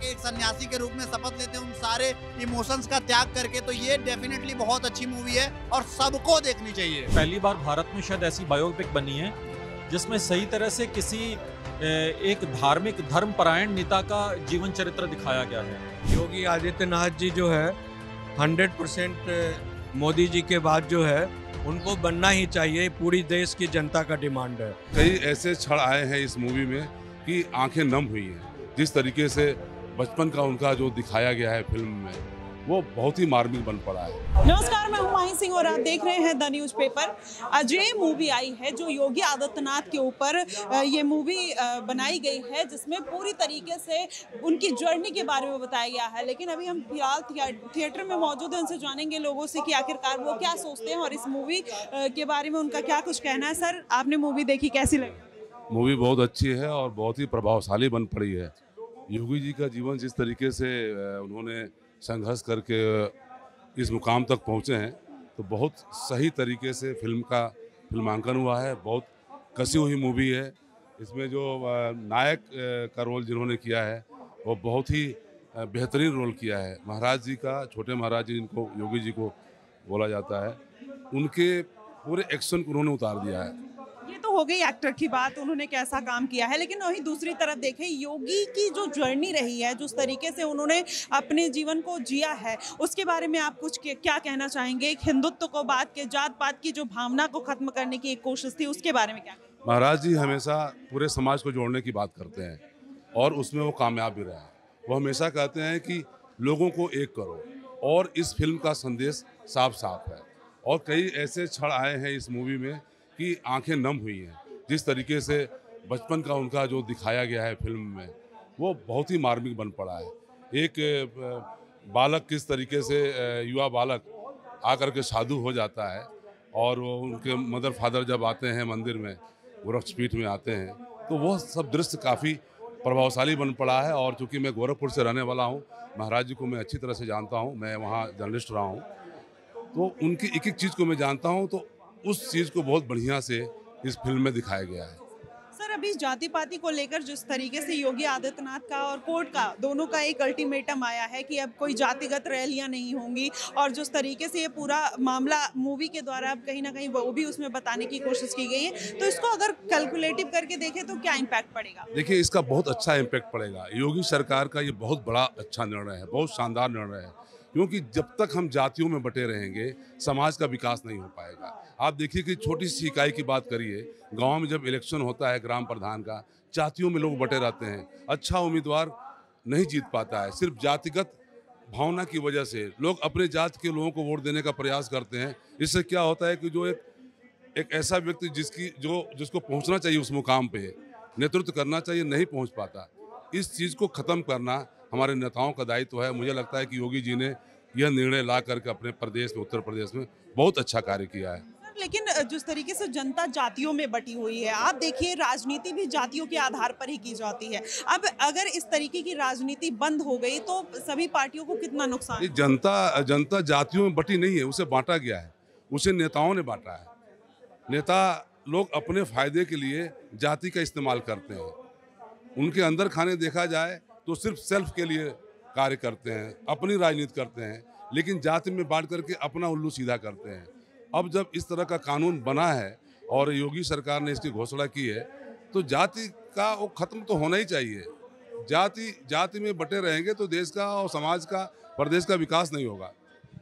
जाके एक सन्यासी के रूप में शपथ लेते हैं उन सारे इमोशंस का त्याग करके। तो ये डेफिनेटली बहुत अच्छी मूवी है और सबको देखनी चाहिए। पहली बार भारत में शायद ऐसी बायोपिक बनी है जिसमें सही तरह से किसी एक धार्मिक धर्मपरायण नेता का जीवन चरित्र दिखाया गया है। योगी आदित्यनाथ जी जो है 100% मोदी जी के बाद जो है उनको बनना ही चाहिए, पूरी देश की जनता का डिमांड है। कई ऐसे क्षण आए हैं इस मूवी में कि आंखें नम हुई हैं। जिस तरीके से बचपन का उनका जो दिखाया गया है फिल्म में, वो बहुत ही मार्मिक बन पड़ा है। नमस्कार, मैं हुमायूं सिंह और आप देख रहे हैं द न्यूज़पेपर। आज ये मूवी आई है जो योगी आदित्यनाथ के ऊपर ये मूवी बनाई गई है, जिसमें पूरी तरीके से उनकी जर्नी के बारे में बताया गया है। लेकिन अभी हम फिलहाल थिएटर में मौजूद हैं, उनसे जानेंगे लोगों से कि आखिरकार वो क्या सोचते हैं और इस मूवी के बारे में उनका क्या कुछ कहना है। सर, आपने मूवी देखी, कैसी लगी? मूवी बहुत अच्छी है और बहुत ही प्रभावशाली बन पड़ी है। योगी जी का जीवन जिस तरीके से उन्होंने संघर्ष करके इस मुकाम तक पहुँचे हैं, तो बहुत सही तरीके से फिल्म का फिल्मांकन हुआ है। बहुत कसी हुई मूवी है। इसमें जो नायक का रोल जिन्होंने किया है वो बहुत ही बेहतरीन रोल किया है। महाराज जी का, छोटे महाराज जी जिनको योगी जी को बोला जाता है, उनके पूरे एक्शन को उन्होंने उतार दिया है। ये तो हो गई एक्टर की बात, उन्होंने कैसा काम किया है। लेकिन वहीं दूसरी तरफ देखें, योगी की जो जर्नी रही है, जिस तरीके से उन्होंने अपने जीवन को जिया है, उसके बारे में आप कुछ क्या कहना चाहेंगे? एक हिंदुत्व को बात के, जात पात की जो भावना को खत्म करने की एक कोशिश थी, उसके बारे में क्या? महाराज जी हमेशा पूरे समाज को जोड़ने की बात करते हैं और उसमें वो कामयाब भी रहे हैं। वो हमेशा कहते हैं कि लोगों को एक करो, और इस फिल्म का संदेश साफ साफ है। और कई ऐसे क्षण आए हैं इस मूवी में कि आंखें नम हुई हैं। जिस तरीके से बचपन का उनका जो दिखाया गया है फिल्म में, वो बहुत ही मार्मिक बन पड़ा है। एक बालक किस तरीके से, युवा बालक आकर के साधु हो जाता है, और वो उनके मदर फादर जब आते हैं मंदिर में, गोरक्षपीठ में आते हैं, तो वो सब दृश्य काफ़ी प्रभावशाली बन पड़ा है। और चूँकि मैं गोरखपुर से रहने वाला हूँ, महाराज जी को मैं अच्छी तरह से जानता हूँ, मैं वहाँ जर्नलिस्ट रहा हूँ, तो उनकी एक एक चीज़ को मैं जानता हूँ। तो उस चीज़ को बहुत बढ़िया से इस फिल्म में दिखाया गया है। सर, अभी जाति पाति को लेकर जिस तरीके से योगी आदित्यनाथ का और कोर्ट का, दोनों का एक अल्टीमेटम आया है कि अब कोई जातिगत रैलियां नहीं होंगी, और जिस तरीके से ये पूरा मामला मूवी के द्वारा अब कहीं ना कहीं वो भी उसमें बताने की कोशिश की गई है, तो इसको अगर कैलकुलेटिव करके देखें तो क्या इम्पैक्ट पड़ेगा? देखिए, इसका बहुत अच्छा इम्पैक्ट पड़ेगा। योगी सरकार का ये बहुत बड़ा अच्छा निर्णय है, बहुत शानदार निर्णय है। क्योंकि जब तक हम जातियों में बटे रहेंगे, समाज का विकास नहीं हो पाएगा। आप देखिए कि छोटी सी इकाई की बात करिए, गांव में जब इलेक्शन होता है ग्राम प्रधान का, जातियों में लोग बटे रहते हैं, अच्छा उम्मीदवार नहीं जीत पाता है। सिर्फ जातिगत भावना की वजह से लोग अपने जाति के लोगों को वोट देने का प्रयास करते हैं। इससे क्या होता है कि जो एक ऐसा व्यक्ति जिसको पहुंचना चाहिए उस मुकाम पे, नेतृत्व करना चाहिए, नहीं पहुंच पाता। इस चीज़ को ख़त्म करना हमारे नेताओं का दायित्व है। मुझे लगता है कि योगी जी ने यह निर्णय ला करके अपने प्रदेश में, उत्तर प्रदेश में बहुत अच्छा कार्य किया है। लेकिन जिस तरीके से जनता जातियों में बटी हुई है, आप देखिए राजनीति भी जातियों के आधार पर ही की जाती है। अब अगर इस तरीके की राजनीति बंद हो गई तो सभी पार्टियों को कितना नुकसान? जनता जातियों में बटी नहीं है, उसे बांटा गया है, उसे नेताओं ने बांटा है। नेता लोग अपने फायदे के लिए जाति का इस्तेमाल करते हैं। उनके अंदर खाने देखा जाए तो सिर्फ सेल्फ के लिए कार्य करते हैं, अपनी राजनीति करते हैं, लेकिन जाति में बांट करके अपना उल्लू सीधा करते हैं। अब जब इस तरह का कानून बना है और योगी सरकार ने इसकी घोषणा की है, तो जाति का वो खत्म तो होना ही चाहिए। जाति में बटे रहेंगे तो देश का और समाज का, प्रदेश का विकास नहीं होगा।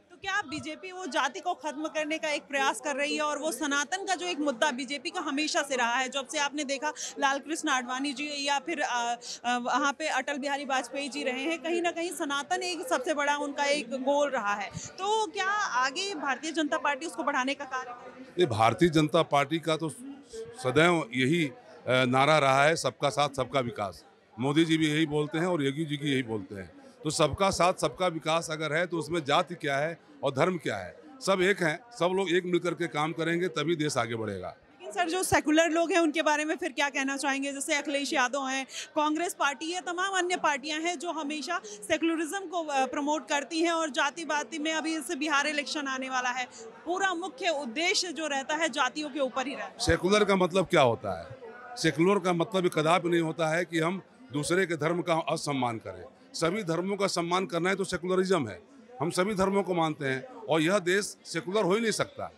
तो क्या बीजेपी वो जाति को खत्म करने का एक प्रयास कर रही है? और वो सनातन का जो एक मुद्दा बीजेपी का हमेशा से रहा है, जब से आपने देखा लाल कृष्ण आडवाणी जी या फिर वहाँ पे अटल बिहारी वाजपेयी जी रहे हैं, कहीं ना कहीं सनातन एक सबसे बड़ा उनका एक गोल रहा है। तो क्या आगे भारतीय जनता पार्टी उसको बढ़ाने का कार्य करेगी? भारतीय जनता पार्टी का तो सदैव यही नारा रहा है, सबका साथ सबका विकास। मोदी जी भी यही बोलते हैं और योगी जी की यही बोलते हैं। तो सबका साथ सबका विकास अगर है तो उसमें जाति क्या है और धर्म क्या है? सब एक हैं, सब लोग एक मिलकर के काम करेंगे तभी देश आगे बढ़ेगा। लेकिन सर, जो सेकुलर लोग हैं उनके बारे में फिर क्या कहना चाहेंगे? जैसे अखिलेश यादव हैं, कांग्रेस पार्टी है, तमाम अन्य पार्टियां हैं जो हमेशा सेकुलरिज्म को प्रमोट करती हैं, और जाति बाति में अभी इससे बिहार इलेक्शन आने वाला है, पूरा मुख्य उद्देश्य जो रहता है जातियों के ऊपर ही रहता है। सेकुलर का मतलब क्या होता है? सेकुलर का मतलब कदापि नहीं होता है कि हम दूसरे के धर्म का असम्मान करें। सभी धर्मों का सम्मान करना है तो सेकुलरिज्म है। हम सभी धर्मों को मानते हैं और यह देश सेकुलर हो ही नहीं सकता,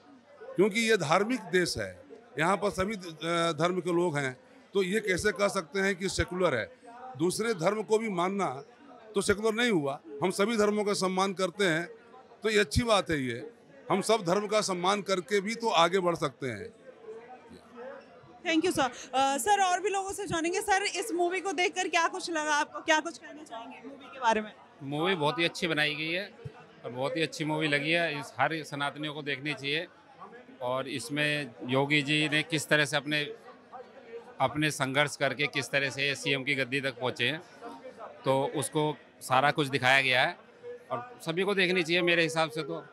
क्योंकि ये धार्मिक देश है। यहाँ पर सभी धर्म के लोग हैं, तो ये कैसे कह सकते हैं कि सेकुलर है? दूसरे धर्म को भी मानना तो सेकुलर नहीं हुआ। हम सभी धर्मों का सम्मान करते हैं, तो ये अच्छी बात है। ये हम सब धर्म का सम्मान करके भी तो आगे बढ़ सकते हैं। Thank you sir. सर और भी लोगों से जानेंगे। सर, इस मूवी को देखकर क्या कुछ लगा आपको, क्या कुछ कहना चाहेंगे मूवी के बारे में? मूवी बहुत ही अच्छी बनाई गई है और बहुत ही अच्छी मूवी लगी है। इस हर सनातनियों को देखनी चाहिए। और इसमें योगी जी ने किस तरह से अपने संघर्ष करके किस तरह से सीएम की गद्दी तक पहुँचे हैं, तो उसको सारा कुछ दिखाया गया है और सभी को देखनी चाहिए मेरे हिसाब से। तो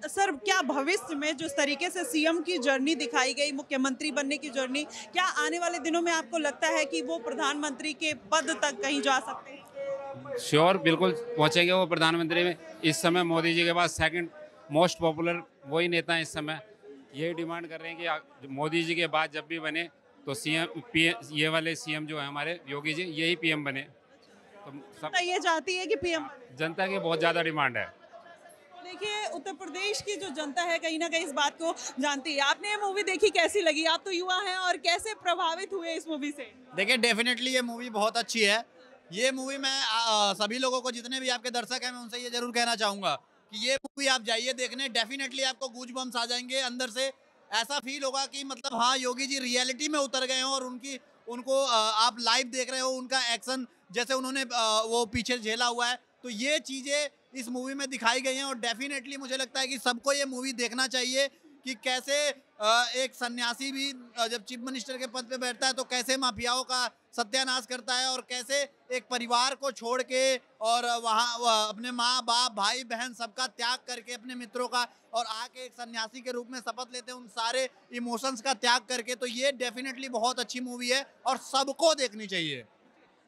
सर, क्या भविष्य में जिस तरीके से सीएम की जर्नी दिखाई गई, मुख्यमंत्री बनने की जर्नी, क्या आने वाले दिनों में आपको लगता है कि वो प्रधानमंत्री के पद तक कहीं जा सकते हैं? श्योर, बिल्कुल पहुंचेंगे वो प्रधानमंत्री में। इस समय मोदी जी के बाद सेकंड मोस्ट पॉपुलर वही नेता हैं। इस समय यही डिमांड कर रहे हैं कि मोदी जी के बाद जब भी बने तो ये वाले सीएम जो है हमारे योगी जी, यही पीएम बने। तो सब ये चाहती है कि पीएम, जनता की बहुत ज़्यादा डिमांड है। देखिए, उत्तर प्रदेश की जो जनता है कहीं ना कहीं इस बात को जानती है। आपने ये मूवी देखी, कैसी लगी? आप तो युवा हैं, और कैसे प्रभावित हुए इस मूवी से? देखिए, डेफिनेटली ये मूवी बहुत अच्छी है। ये मूवी मैं सभी लोगों को, जितने भी आपके दर्शक हैं, मैं उनसे ये जरूर कहना चाहूँगा कि ये मूवी आप जाइए देखने। डेफिनेटली आपको गूजबम्स आ जाएंगे अंदर से। ऐसा फील होगा कि मतलब हाँ, योगी जी रियलिटी में उतर गए हों और उनको आप लाइव देख रहे हो। उनका एक्शन जैसे उन्होंने वो पीछे झेला हुआ है, तो ये चीज़ें इस मूवी में दिखाई गई हैं। और डेफिनेटली मुझे लगता है कि सबको ये मूवी देखना चाहिए कि कैसे एक सन्यासी भी जब चीफ मिनिस्टर के पद पे बैठता है तो कैसे माफियाओं का सत्यानाश करता है, और कैसे एक परिवार को छोड़ के और वहाँ अपने माँ बाप भाई बहन सबका त्याग करके, अपने मित्रों का, और आके एक सन्यासी के रूप में शपथ लेते हैं उन सारे इमोशंस का त्याग करके। तो ये डेफिनेटली बहुत अच्छी मूवी है और सबको देखनी चाहिए।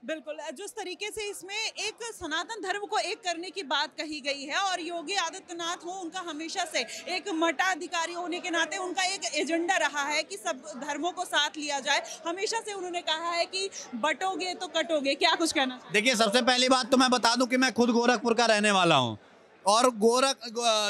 बिल्कुल, जिस तरीके से इसमें एक सनातन धर्म को एक करने की बात कही गई है, और योगी आदित्यनाथ हो, उनका हमेशा से एक मठाधिकारी होने के नाते उनका एक एजेंडा रहा है कि सब धर्मों को साथ लिया जाए। हमेशा से उन्होंने कहा है कि बटोगे तो कटोगे। क्या कुछ कहना चाहिए? देखिए, सबसे पहली बात तो मैं बता दूं कि मैं खुद गोरखपुर का रहने वाला हूं, और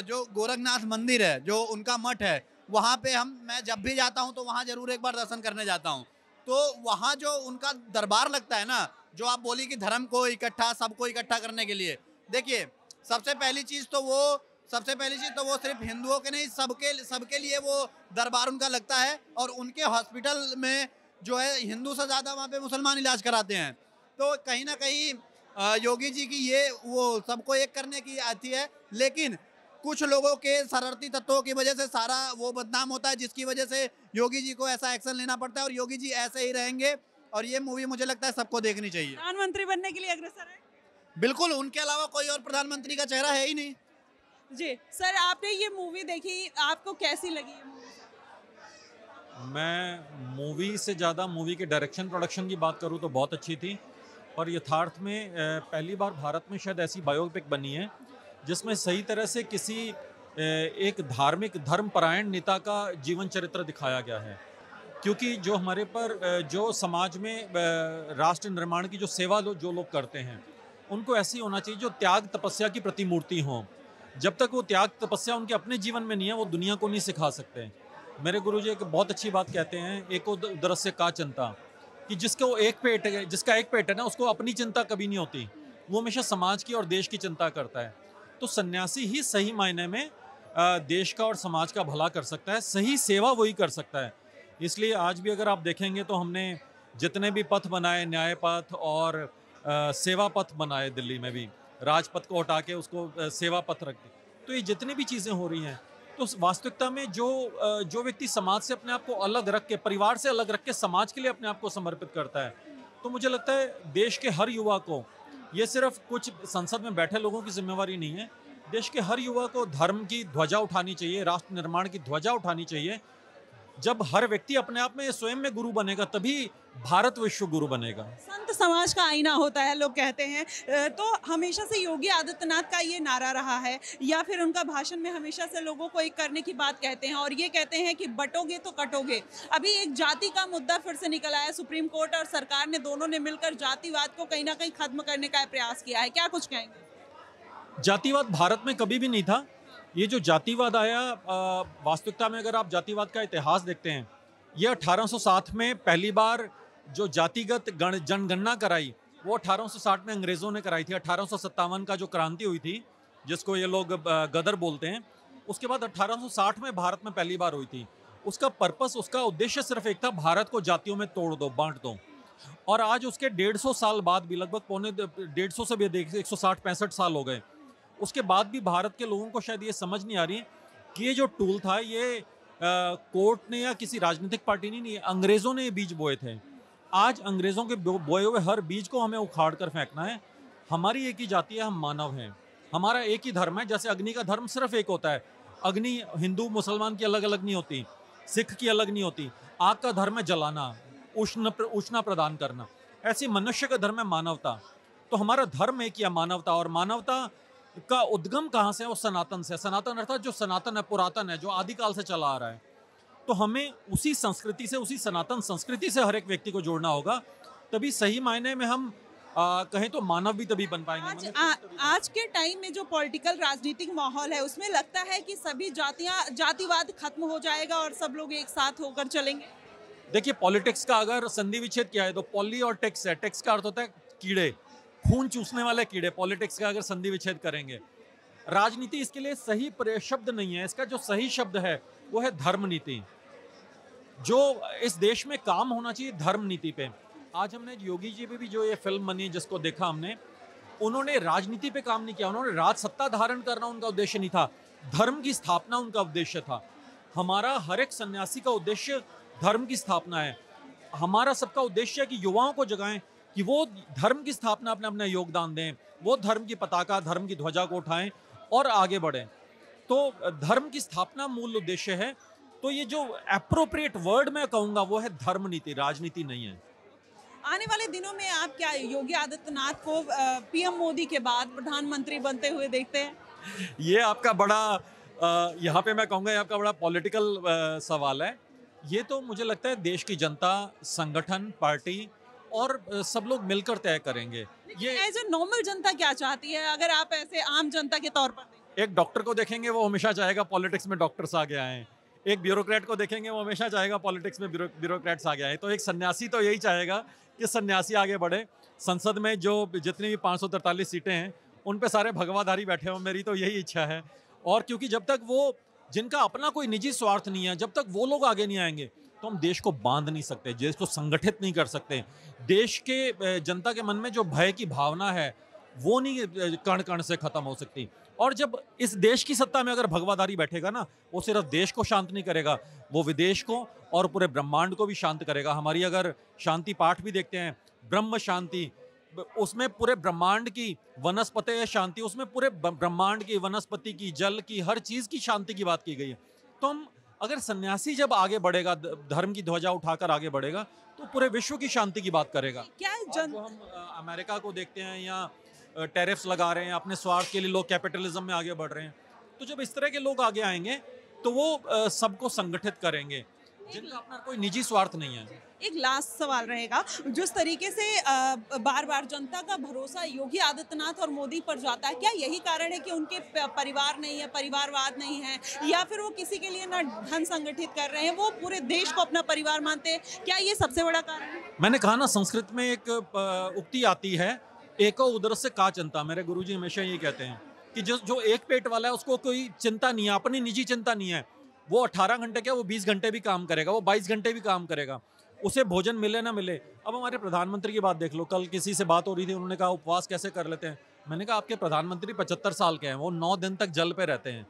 जो गोरखनाथ मंदिर है, जो उनका मठ है, वहाँ पे मैं जब भी जाता हूँ तो वहाँ जरूर एक बार दर्शन करने जाता हूँ। तो वहाँ जो उनका दरबार लगता है ना, जो आप बोली कि धर्म को इकट्ठा, सबको इकट्ठा करने के लिए, देखिए सबसे पहली चीज़ तो वो सिर्फ हिंदुओं के नहीं, सबके लिए वो दरबार उनका लगता है। और उनके हॉस्पिटल में जो है हिंदू से ज़्यादा वहाँ पे मुसलमान इलाज कराते हैं। तो कहीं ना कहीं योगी जी की ये वो सबको एक करने की आती है, लेकिन कुछ लोगों के शरारती तत्वों की वजह से सारा वो बदनाम होता है, जिसकी वजह से योगी जी को ऐसा एक्शन लेना पड़ता है। और योगी जी ऐसे ही रहेंगे, और ये मूवी मुझे लगता है सबको देखनी चाहिए। प्रधानमंत्री बनने के लिए अग्रसर है? बिल्कुल, उनके अलावा कोई और प्रधानमंत्री का चेहरा है ही नहीं। जी सर, आपने ये मूवी देखी, आपको कैसी लगी ये मूवी? मैं मूवी से ज़्यादा मूवी के डायरेक्शन प्रोडक्शन की बात करूँ तो बहुत अच्छी थी। और यथार्थ में पहली बार भारत में शायद ऐसी बायोपिक बनी है जिसमें सही तरह से किसी एक धार्मिक धर्मपरायण नेता का जीवन चरित्र दिखाया गया है। क्योंकि जो हमारे पर जो समाज में राष्ट्र निर्माण की जो सेवा जो लोग करते हैं, उनको ऐसी होना चाहिए जो त्याग तपस्या की प्रतिमूर्ति हों। जब तक वो त्याग तपस्या उनके अपने जीवन में नहीं है, वो दुनिया को नहीं सिखा सकते। मेरे गुरुजी एक बहुत अच्छी बात कहते हैं, एक उदरस्य का चिंता, कि जिसका एक पेट है ना, उसको अपनी चिंता कभी नहीं होती, वो हमेशा समाज की और देश की चिंता करता है। तो सन्यासी ही सही मायने में देश का और समाज का भला कर सकता है, सही सेवा वही कर सकता है। इसलिए आज भी अगर आप देखेंगे तो हमने जितने भी पथ बनाए, न्याय पथ और सेवा पथ बनाए, दिल्ली में भी राजपथ को हटा के उसको सेवा पथ रख दी। तो ये जितनी भी चीज़ें हो रही हैं, तो वास्तविकता में जो व्यक्ति समाज से अपने आप को अलग रख के, परिवार से अलग रख के समाज के लिए अपने आप को समर्पित करता है, तो मुझे लगता है देश के हर युवा को, ये सिर्फ कुछ संसद में बैठे लोगों की जिम्मेवारी नहीं है, देश के हर युवा को धर्म की ध्वजा उठानी चाहिए, राष्ट्र निर्माण की ध्वजा उठानी चाहिए। जब हर व्यक्ति अपने आप में स्वयं में गुरु बनेगा तभी भारत विश्व गुरु बनेगा। संत समाज का आईना होता है लोग कहते हैं, तो हमेशा से योगी आदित्यनाथ का ये नारा रहा है या फिर उनका भाषण में हमेशा से लोगों को एक करने की बात कहते हैं और ये कहते हैं कि बटोगे तो कटोगे। अभी एक जाति का मुद्दा फिर से निकल आया, सुप्रीम कोर्ट और सरकार ने दोनों ने मिलकर जातिवाद को कहीं ना कहीं खत्म करने का प्रयास किया है, क्या कुछ कहेंगे? जातिवाद भारत में कभी भी नहीं था। ये जो जातिवाद आया, वास्तविकता में अगर आप जातिवाद का इतिहास देखते हैं, ये 1860 में पहली बार जो जातिगत जनगणना कराई वो 1860 में अंग्रेज़ों ने कराई थी। 1857 का जो क्रांति हुई थी, जिसको ये लोग गदर बोलते हैं, उसके बाद 1860 में भारत में पहली बार हुई थी। उसका पर्पस, उसका उद्देश्य सिर्फ एक था, भारत को जातियों में तोड़ दो, बांट दो। और आज उसके 150 साल बाद भी, लगभग पौने 150 से भी अधिक, 160-65 साल हो गए, उसके बाद भी भारत के लोगों को शायद ये समझ नहीं आ रही कि ये जो टूल था, ये कोर्ट ने या किसी राजनीतिक पार्टी ने नहीं, अंग्रेज़ों ने ये बीज बोए थे। आज अंग्रेज़ों के बोए हुए हर बीज को हमें उखाड़ कर फेंकना है। हमारी एक ही जाति है, हम मानव हैं, हमारा एक ही धर्म है। जैसे अग्नि का धर्म सिर्फ एक होता है, अग्नि हिंदू मुसलमान की अलग अलग नहीं होती, सिख की अलग नहीं होती। आग का धर्म है जलाना, उष्णा प्रदान करना। ऐसी मनुष्य का धर्म है मानवता। तो हमारा धर्म एक ही है, मानवता। और मानवता का उद्गम कहाँ से है? वो सनातन से। सनातन अर्थात जो सनातन है, पुरातन है, जो आदिकाल से चला आ रहा है। तो हमें उसी संस्कृति से, उसी सनातन संस्कृति से हर एक व्यक्ति को जोड़ना होगा, तभी सही मायने में हम कहें तो मानव भी तभी बन पाएंगे। आज के टाइम में जो पॉलिटिकल राजनीतिक माहौल है, उसमें लगता है कि सभी जातिवाद खत्म हो जाएगा और सब लोग एक साथ होकर चलेंगे। देखिए, पॉलिटिक्स का अगर संधि विच्छेद किया है तो पॉली और टेक्स है। टेक्स का अर्थ होता है कीड़े, खून चूसने वाले कीड़े। पॉलिटिक्स का अगर संधि विच्छेद करेंगे, राजनीति इसके लिए सही शब्द नहीं है। इसका जो सही शब्द है वो है धर्म नीति। जो इस देश में काम होना चाहिए धर्म नीति पे। आज हमने योगी जी पे भी जो ये फिल्म बनी, जिसको देखा हमने, उन्होंने राजनीति पे काम नहीं किया। उन्होंने राज सत्ता धारण करना उनका उद्देश्य नहीं था, धर्म की स्थापना उनका उद्देश्य था। हमारा हर एक सन्यासी का उद्देश्य धर्म की स्थापना है। हमारा सबका उद्देश्य है कि युवाओं को जगाएं कि वो धर्म की स्थापना अपना अपना योगदान दें, वो धर्म की पताका, धर्म की ध्वजा को उठाएं और आगे बढ़ें। तो धर्म की स्थापना मूल उद्देश्य है। तो ये जो एप्रोप्रिएट वर्ड मैं कहूँगा वो है धर्म नीति, राजनीति नहीं है। आने वाले दिनों में आप क्या योगी आदित्यनाथ को पीएम मोदी के बाद प्रधानमंत्री बनते हुए देखते हैं? ये आपका बड़ा यहाँ पे मैं कहूँगा, आपका बड़ा पॉलिटिकल सवाल है। ये तो मुझे लगता है देश की जनता, संगठन, पार्टी और सब लोग मिलकर तय करेंगे। ये एज ए नॉर्मल जनता क्या चाहती है, अगर आप ऐसे आम जनता के तौर पर देखें? एक डॉक्टर को देखेंगे, वो हमेशा चाहेगा पॉलिटिक्स में डॉक्टर्स आगे आए। एक ब्यूरोक्रेट को देखेंगे, वो हमेशा चाहेगा पॉलिटिक्स में ब्यूरोक्रेट्स आगे आए। तो एक सन्यासी तो यही चाहेगा कि सन्यासी आगे बढ़े। संसद में जो जितनी भी 543 सीटें हैं, उन पे सारे भगवाधारी बैठे हों, मेरी तो यही इच्छा है। और क्योंकि जब तक वो, जिनका अपना कोई निजी स्वार्थ नहीं है, जब तक वो लोग आगे नहीं आएंगे तो हम देश को बांध नहीं सकते, देश को संगठित नहीं कर सकते। देश के जनता के मन में जो भय की भावना है वो नहीं कण कण से खत्म हो सकती। और जब इस देश की सत्ता में अगर भगवाधारी बैठेगा ना, वो सिर्फ देश को शांत नहीं करेगा, वो विदेश को और पूरे ब्रह्मांड को भी शांत करेगा। हमारी अगर शांति पाठ भी देखते हैं, ब्रह्म शांति, उसमें पूरे ब्रह्मांड की वनस्पति शांति, उसमें पूरे ब्रह्मांड की, वनस्पति की, जल की, हर चीज की शांति की बात की गई है। तो हम अगर सन्यासी जब आगे बढ़ेगा, धर्म की ध्वजा उठाकर आगे बढ़ेगा, तो पूरे विश्व की शांति की बात करेगा। क्या हम अमेरिका को देखते हैं, या टैरिफ्स लगा रहे हैं अपने स्वार्थ के लिए, लोग कैपिटलिज्म में आगे बढ़ रहे हैं। तो जब इस तरह के लोग आगे आएंगे तो वो सबको संगठित करेंगे, जिनका अपना कोई निजी स्वार्थ नहीं है। एक लास्ट सवाल रहेगा, जिस तरीके से बार बार जनता का भरोसा योगी आदित्यनाथ और मोदी पर जाता है, क्या यही कारण है कि उनके परिवार नहीं है, परिवारवाद नहीं है, या फिर वो किसी के लिए ना धन संगठित कर रहे हैं, वो पूरे देश को अपना परिवार मानते हैं? क्या ये सबसे बड़ा कारण है? मैंने कहा ना, संस्कृत में एक उक्ति आती है, एको उदरस्य का चिंता। मेरे गुरुजी हमेशा ये कहते हैं कि जो एक पेट वाला है उसको कोई चिंता नहीं है, अपनी निजी चिंता नहीं है। वो 18 घंटे क्या, वो 20 घंटे भी काम करेगा, वो 22 घंटे भी काम करेगा, उसे भोजन मिले ना मिले। अब हमारे प्रधानमंत्री की बात देख लो, कल किसी से बात हो रही थी, उन्होंने कहा उपवास कैसे कर लेते हैं। मैंने कहा आपके प्रधानमंत्री 75 साल के हैं, वो 9 दिन तक जल पे रहते हैं।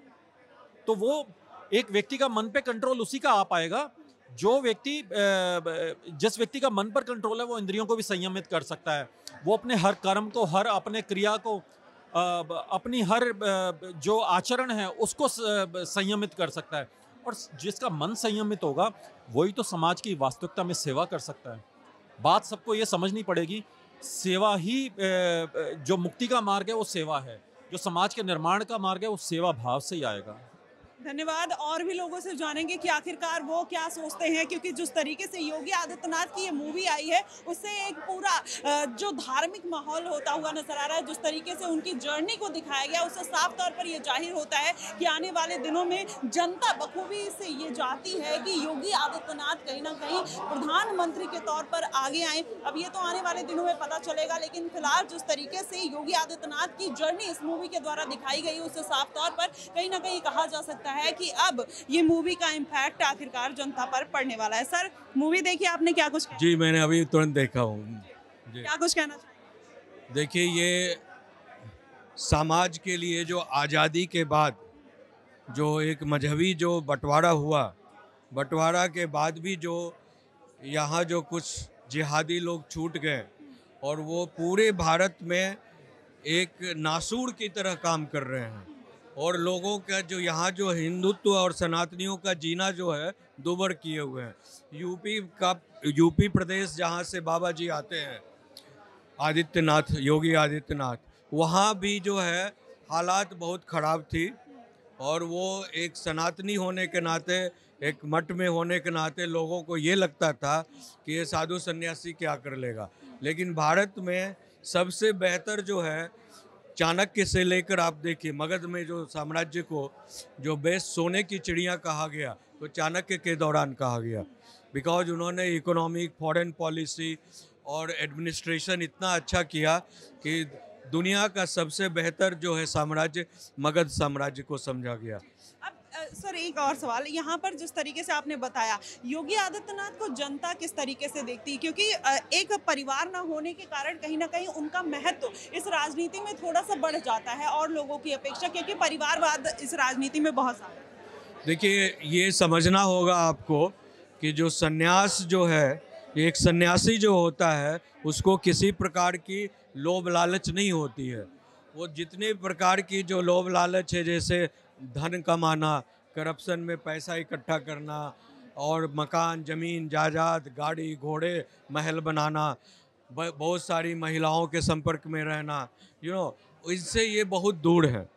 तो वो एक व्यक्ति का मन पे कंट्रोल उसी का आ पाएगा जो व्यक्ति, जिस व्यक्ति का मन पर कंट्रोल है वो इंद्रियों को भी संयमित कर सकता है। वो अपने हर कर्म को, हर अपने क्रिया को, अपनी हर जो आचरण है उसको संयमित कर सकता है। और जिसका मन संयमित होगा वही तो समाज की वास्तविकता में सेवा कर सकता है। बात सबको ये समझनी पड़ेगी, सेवा ही जो मुक्ति का मार्ग है वो सेवा है, जो समाज के निर्माण का मार्ग है वो सेवा भाव से ही आएगा। धन्यवाद। और भी लोगों से जानेंगे कि आखिरकार वो क्या सोचते हैं, क्योंकि जिस तरीके से योगी आदित्यनाथ की ये मूवी आई है उससे एक पूरा जो धार्मिक माहौल होता हुआ नजर आ रहा है, जिस तरीके से उनकी जर्नी को दिखाया गया उससे साफ तौर पर ये जाहिर होता है कि आने वाले दिनों में जनता बखूबी से ये चाहती है कि योगी आदित्यनाथ कहीं ना कहीं प्रधानमंत्री के तौर पर आगे आए। अब ये तो आने वाले दिनों में पता चलेगा, लेकिन फिलहाल जिस तरीके से योगी आदित्यनाथ की जर्नी इस मूवी के द्वारा दिखाई गई उससे साफ तौर पर कहीं ना कहीं कहा जा सकता है कि अब ये मूवी का इम्पैक्ट आखिरकार जनता पर पड़ने वाला है। सर, मूवी देखिए आपने, क्या कुछ जी मैंने अभी तुरंत देखा हूँ। क्या कुछ कहना चाहिए? देखिए, ये समाज के लिए जो आज़ादी के बाद जो एक मजहबी जो बंटवारा हुआ, बंटवारा के बाद भी जो यहाँ जो कुछ जिहादी लोग छूट गए और वो पूरे भारत में एक नासूर की तरह काम कर रहे हैं, और लोगों का जो यहाँ जो हिंदुत्व और सनातनियों का जीना जो है दुबर किए हुए हैं। यूपी प्रदेश जहाँ से बाबा जी आते हैं, आदित्यनाथ, योगी आदित्यनाथ, वहाँ भी जो है हालात बहुत ख़राब थी, और वो एक सनातनी होने के नाते, एक मठ में होने के नाते लोगों को ये लगता था कि ये साधु सन्यासी क्या कर लेगा। लेकिन भारत में सबसे बेहतर जो है, चाणक्य से लेकर आप देखिए मगध में जो साम्राज्य को जो बेस्ट सोने की चिड़िया कहा गया, तो चाणक्य के दौरान कहा गया, बिकॉज उन्होंने इकोनॉमिक, फॉरेन पॉलिसी और एडमिनिस्ट्रेशन इतना अच्छा किया कि दुनिया का सबसे बेहतर जो है साम्राज्य मगध साम्राज्य को समझा गया। सर, एक और सवाल यहाँ पर, जिस तरीके से आपने बताया योगी आदित्यनाथ को जनता किस तरीके से देखती है, क्योंकि एक परिवार ना होने के कारण कहीं ना कहीं उनका महत्व इस राजनीति में थोड़ा सा बढ़ जाता है और लोगों की अपेक्षा, क्योंकि परिवारवाद इस राजनीति में बहुत ज्यादा। देखिए, ये समझना होगा आपको कि जो सन्यास जो है, एक सन्यासी जो होता है उसको किसी प्रकार की लोभ लालच नहीं होती है। वो जितने प्रकार की जो लोभ लालच है, जैसे धन कमाना, करप्शन में पैसा इकट्ठा करना, और मकान, ज़मीन, जायदाद, गाड़ी, घोड़े, महल बनाना, बहुत सारी महिलाओं के संपर्क में रहना, इससे ये बहुत दूर है।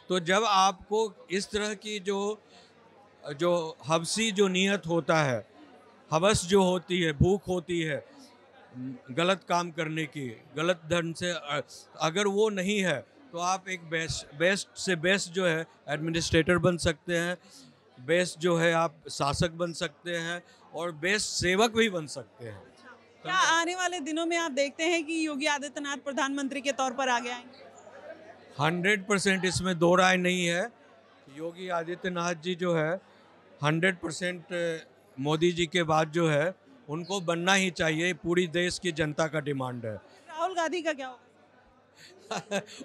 तो जब आपको इस तरह की जो हवसी जो नियत होता है, हवस जो होती है, भूख होती है गलत काम करने की, गलत ढंग से, अगर वो नहीं है तो आप एक बेस्ट से बेस्ट जो है एडमिनिस्ट्रेटर बन सकते हैं, बेस्ट जो है आप शासक बन सकते हैं, और बेस्ट सेवक भी बन सकते हैं। क्या आने वाले दिनों में आप देखते हैं कि योगी आदित्यनाथ प्रधानमंत्री के तौर पर आगे आएंगे? 100% इसमें दो राय नहीं है। योगी आदित्यनाथ जी जो है 100% मोदी जी के बाद जो है उनको बनना ही चाहिए, पूरी देश की जनता का डिमांड है। राहुल गांधी का क्या होगा?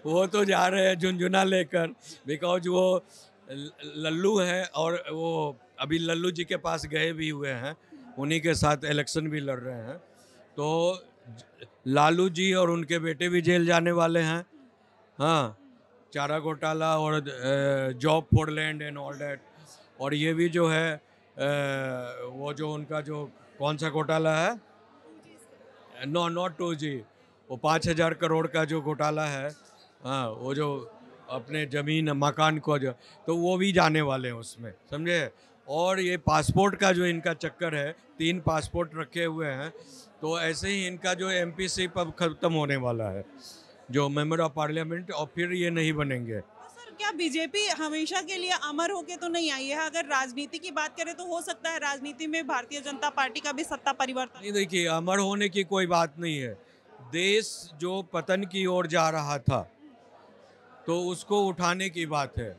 वो तो जा रहे हैं झुनझुना लेकर, बिकॉज वो लल्लू हैं, और वो अभी लल्लू जी के पास गए भी हुए हैं, उन्हीं के साथ इलेक्शन भी लड़ रहे हैं। तो लालू जी और उनके बेटे भी जेल जाने वाले हैं। हाँ, चारा घोटाला और job for land and all that, और ये भी जो है वो जो उनका जो कौन सा घोटाला है, नॉट 2G, वो 5,000 करोड़ का जो घोटाला है, हाँ, वो जो अपने ज़मीन मकान को जो, तो वो भी जाने वाले हैं उसमें, समझे। और ये पासपोर्ट का जो इनका चक्कर है, 3 पासपोर्ट रखे हुए हैं, तो ऐसे ही इनका जो एमपीशिप अब ख़त्म होने वाला है, जो मेंबर ऑफ पार्लियामेंट, और फिर ये नहीं बनेंगे। क्या बीजेपी हमेशा के लिए अमर होके तो नहीं आई है? अगर राजनीति की बात करें तो हो सकता है राजनीति में भारतीय जनता पार्टी का भी सत्ता परिवर्तन। नहीं, देखिए, अमर होने की कोई बात नहीं है। देश जो पतन की ओर जा रहा था तो उसको उठाने की बात है।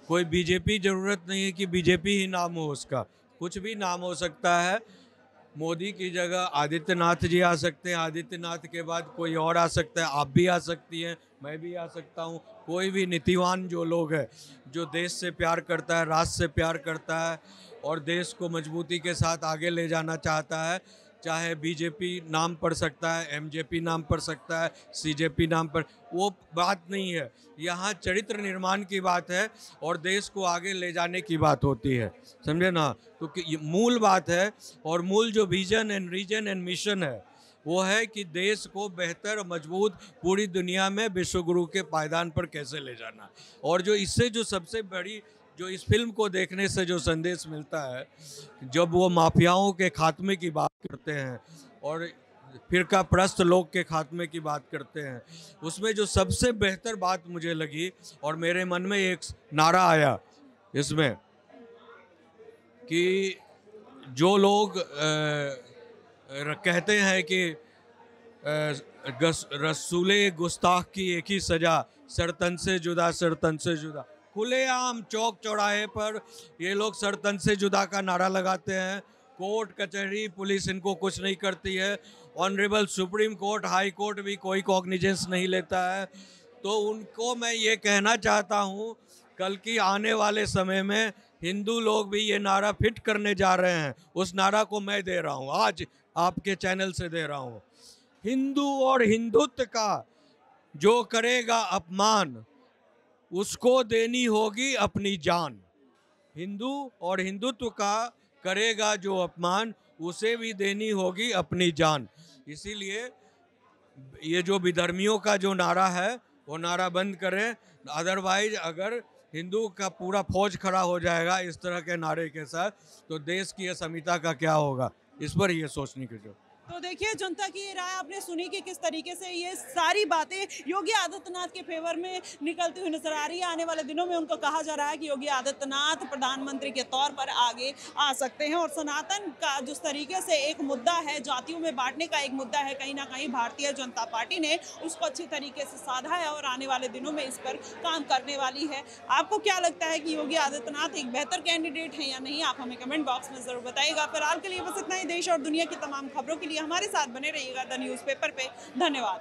कोई बीजेपी ज़रूरत नहीं है कि बीजेपी ही नाम हो उसका, कुछ भी नाम हो सकता है। मोदी की जगह आदित्यनाथ जी आ सकते हैं, आदित्यनाथ के बाद कोई और आ सकता है, आप भी आ सकती हैं, मैं भी आ सकता हूँ, कोई भी नीतिवान जो लोग हैं, जो देश से प्यार करता है, राष्ट्र से प्यार करता है और देश को मजबूती के साथ आगे ले जाना चाहता है, चाहे बीजेपी नाम पड़ सकता है, एमजेपी नाम पड़ सकता है, सीजेपी नाम पर, वो बात नहीं है। यहाँ चरित्र निर्माण की बात है और देश को आगे ले जाने की बात होती है, समझे ना। तो ये मूल बात है, और मूल जो vision and reason and mission है वो है कि देश को बेहतर मजबूत पूरी दुनिया में विश्व गुरु के पायदान पर कैसे ले जाना। और जो इससे जो सबसे बड़ी जो इस फिल्म को देखने से जो संदेश मिलता है, जब वो माफियाओं के खात्मे की बात करते हैं और फिरका प्रस्त लोग के खात्मे की बात करते हैं, उसमें जो सबसे बेहतर बात मुझे लगी और मेरे मन में एक नारा आया इसमें कि जो लोग कहते हैं कि रसूले गुस्ताख की एक ही सजा, सरतन से जुदा, सरतन से जुदा। खुलेआम चौक चौराहे पर ये लोग सरतन से जुदा का नारा लगाते हैं। कोर्ट कचहरी पुलिस इनको कुछ नहीं करती है। Honourable supreme court, high court भी कोई कॉग्निजेंस नहीं लेता है। तो उनको मैं ये कहना चाहता हूँ, कल की आने वाले समय में हिंदू लोग भी ये नारा फिट करने जा रहे हैं। उस नारा को मैं दे रहा हूँ, आज आपके चैनल से दे रहा हूँ। हिंदू और हिंदुत्व का जो करेगा अपमान, उसको देनी होगी अपनी जान। हिंदू और हिंदुत्व का करेगा जो अपमान, उसे भी देनी होगी अपनी जान। इसीलिए ये जो विधर्मियों का जो नारा है वो नारा बंद करें। अदरवाइज अगर हिंदू का पूरा फौज खड़ा हो जाएगा इस तरह के नारे के साथ, तो देश की असमिता का क्या होगा, इस पर ये सोचने की जरूरत। तो देखिए, जनता की ये राय आपने सुनी कि किस तरीके से ये सारी बातें योगी आदित्यनाथ के फेवर में निकलती हुई नजर आ रही है। आने वाले दिनों में उनको कहा जा रहा है कि योगी आदित्यनाथ प्रधानमंत्री के तौर पर आगे आ सकते हैं। और सनातन का जिस तरीके से एक मुद्दा है, जातियों में बांटने का एक मुद्दा है, कहीं ना कहीं भारतीय जनता पार्टी ने उसको अच्छी तरीके से साधा है और आने वाले दिनों में इस पर काम करने वाली है। आपको क्या लगता है कि योगी आदित्यनाथ एक बेहतर कैंडिडेट है या नहीं? आप हमें कमेंट बॉक्स में जरूर बताइएगा। फिलहाल के लिए बस इतना ही। देश और दुनिया की तमाम खबरों के लिए हमारे साथ बने रहिएगा द न्यूज़पेपर पे। धन्यवाद।